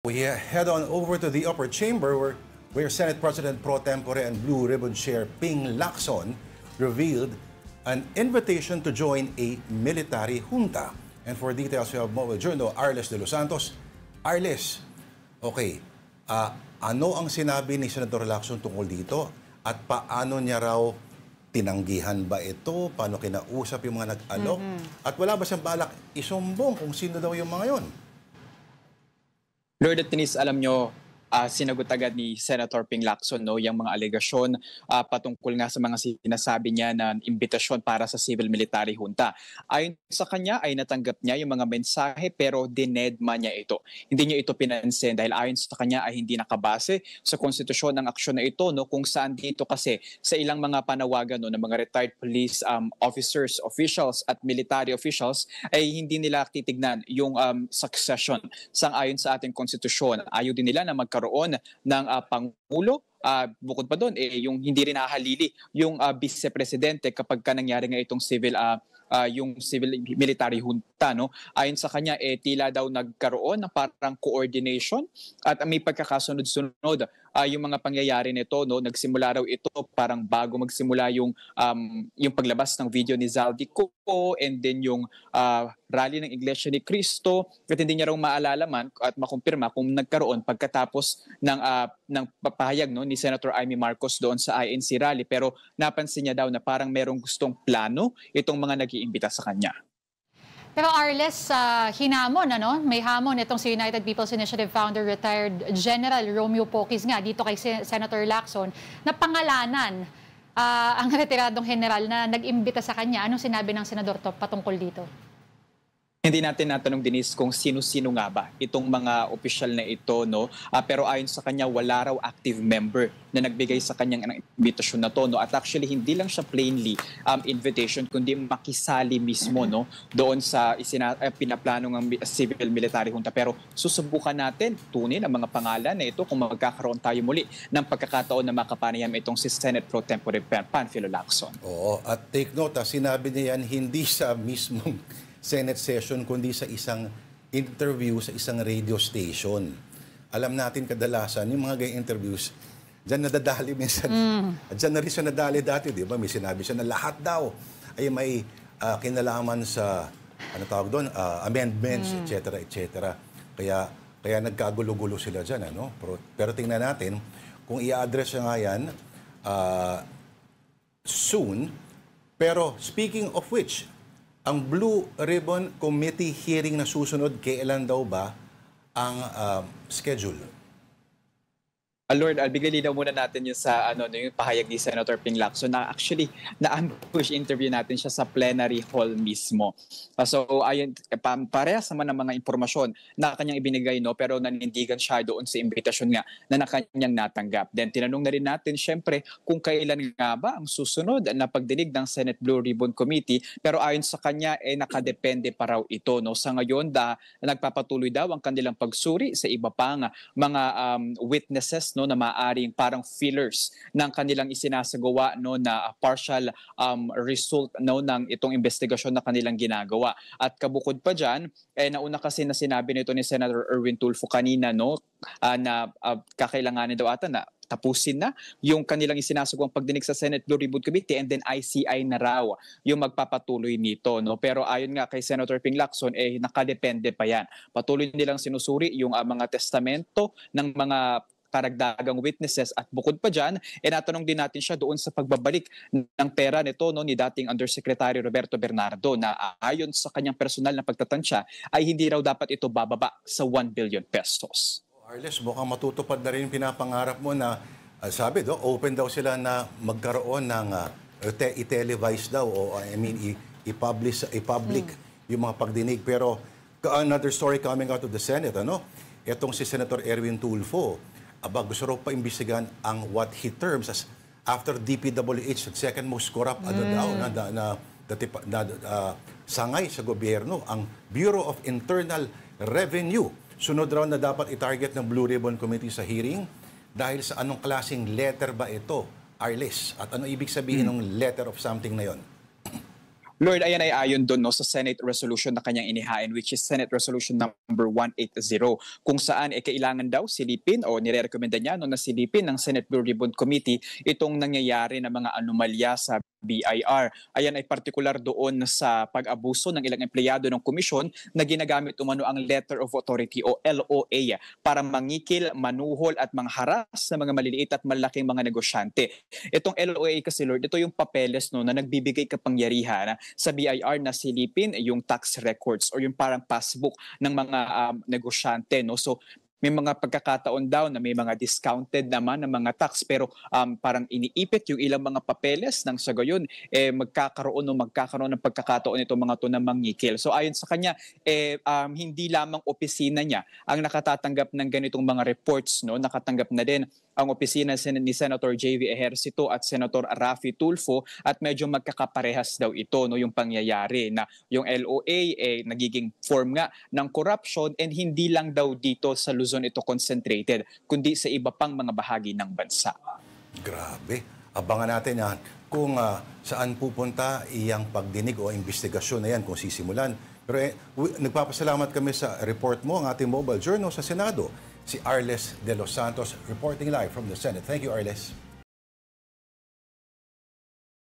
We head on over to the upper chamber where Senate President Pro Tempore and Blue Ribbon Chair Ping Lacson revealed an invitation to join a military junta. And for details, we have Mobile Journal, Arles de los Santos. Arles, okay, ano ang sinabi ni Senator Lacson tungkol dito at paano niya raw tinanggihan ba ito? Paano kinausap yung mga nag-alok? At wala ba siyang balak isumbong kung sino daw yung mga yon? Lord at Denise, alam nyo, sinagot agad ni Senator Ping Lacson yung mga alegasyon patungkol nga sa mga sinasabi niya na imbitasyon para sa civil-military junta. Ayon sa kanya ay natanggap niya yung mga mensahe pero dinedma niya ito. Hindi niya ito pinansin dahil ayon sa kanya ay hindi nakabase sa konstitusyon ng aksyon na ito, kung saan dito kasi sa ilang mga panawagan ng mga retired police officers, officials at military officials ay hindi nila titignan yung succession sang-ayon sa ating konstitusyon. Ayaw din nila na magkaroon ng Pangulo. Bukod pa doon, yung hindi rin nahalili yung vice-presidente kapag nangyari nga itong yung civil military junta. Ayon sa kanya, tila daw nagkaroon ng parang coordination at may pagkakasunod-sunod yung mga pangyayari nito. Nagsimula raw ito parang bago magsimula yung paglabas ng video ni Zaldico and then yung rally ng Iglesia ni Cristo, at hindi niya raw maalala man at makumpirma kung nagkaroon pagkatapos ng papahayag ni Senator Amy Marcos doon sa INC rally, pero napansin niya daw na parang merong gustong plano itong mga nag-iimbita sa kanya. Pero Arles, hinamon, may hamon itong si United People's Initiative founder, retired General Romeo Poquis nga dito kay Senator Lacson na pangalanan ang retiradong general na nag-imbita sa kanya. Anong sinabi ng senador patungkol dito? Hindi natin natanong, Denise, kung sino-sino nga ba itong mga opisyal na ito, pero ayon sa kanya, wala raw active member na nagbigay sa kanyang invitation na to, At actually, hindi lang siya plainly invitation, kundi makisali mismo, doon sa pinaplanong ng civil military junta. Pero susubukan natin tunin ang mga pangalan na ito kung magkakaroon tayo muli ng pagkakataon na makapanayam itong si Senate Pro Tempore Panfilo Lacson. Oo, at take note, sinabi niya yan hindi sa mismong Senate session, kundi sa isang interview sa isang radio station. Alam natin kadalasan, yung mga gayong interviews, dyan nadadali minsan. At dyan na rin siya nadali dati, di ba? May sinabi siya na lahat daw ay may kinalaman sa, amendments, etc., etc. Kaya nagkagulo-gulo sila dyan, Pero tingnan natin, kung i-address siya nga yan, soon. Pero speaking of which, ang Blue Ribbon Committee hearing na susunod, kailan daw ba ang schedule? Lord, bigay linaw muna natin yung sa yung pahayag ni Senator Ping Lacson na actually na-ambush interview natin siya sa plenary hall mismo. So ayun, parehas naman ng mga impormasyon na kanyang ibinigay, pero nanindigan siya doon sa imbitasyon nga na kanyang natanggap. Then tinanong na rin natin syempre kung kailan nga ba ang susunod na pagdinig ng Senate Blue Ribbon Committee, pero ayon sa kanya nakadepende pa raw ito. Sa ngayon nagpapatuloy daw ang kanilang pagsuri sa iba pang mga witnesses na maaring parang fillers ng kanilang isinasagawa na partial result ng itong investigasyon na kanilang ginagawa. At kabukod pa dyan, nauna kasi na sinabi nito ni Senator Erwin Tulfo kanina na kakailanganin daw ata na tapusin na yung kanilang isinasagawang pagdinig sa Senate Blue Ribbon Committee and then ICI na raw yung magpapatuloy nito. Pero ayon nga kay Senator Ping Lacson, nakadepende pa yan. Patuloy nilang sinusuri yung mga testamento ng mga karagdagang witnesses at bukod pa dyan, natanong din natin siya doon sa pagbabalik ng pera nito ni dating Undersecretary Roberto Bernardo na ayon sa kanyang personal na pagtatansya ay hindi raw dapat ito bababa sa 1 billion pesos. Arles, mukhang matutupad na rin yung pinapangarap mo na sabi open daw sila na magkaroon ng i-televise daw o i-public yung mga pagdinig. Pero another story coming out of the Senate, itong si Senator Erwin Tulfo, gusto raw pa imbestigahan ang what he terms as after DPWH, the second most corrupt sangay sa gobyerno, ang Bureau of Internal Revenue. Sunod raw na dapat i-target ng Blue Ribbon Committee sa hearing dahil sa anong klaseng letter ba ito, Arles? At ano ibig sabihin ng letter of something na yon? Lord, ayan ay ayon doon no, sa Senate resolution na kanyang inihain, which is Senate Resolution number 180, kung saan kailangan daw silipin o nire-recommenda niya no, na silipin ng Senate Blue Ribbon Committee itong nangyayari na mga anomalya sa BIR. Ayan ay partikular doon sa pag-abuso ng ilang empleyado ng komisyon na ginagamit umano ang Letter of Authority o LOA para mangikil, manuhol at mangharas sa mga maliliit at malaking mga negosyante. Itong LOA kasi Lord, ito yung papeles no, na nagbibigay kapangyarihan sa BIR na silipin yung tax records or yung parang passbook ng mga negosyante. No? So may mga pagkakataon daw na may mga discounted naman ng mga tax pero parang iniipit yung ilang mga papeles nang sa gayon magkakaroon ng pagkakataon itong mga to na mangikil. So ayon sa kanya hindi lamang opisina niya ang nakatatanggap ng ganitong mga reports, no, nakatanggap na din ang opisina ni Senator JV Ejercito at Senator Raffy Tulfo at medyo magkakaparehas daw ito no, yung pangyayari na yung LOA nagiging form nga ng corruption and hindi lang daw dito sa Luzon ito concentrated kundi sa iba pang mga bahagi ng bansa. Grabe. Abangan natin yan kung saan pupunta iyang pagdinig o investigasyon na yan kung sisimulan. Pero nagpapasalamat kami sa report mo, ang ating mobile journal sa Senado, si Arles de los Santos, reporting live from the Senate. Thank you, Arles.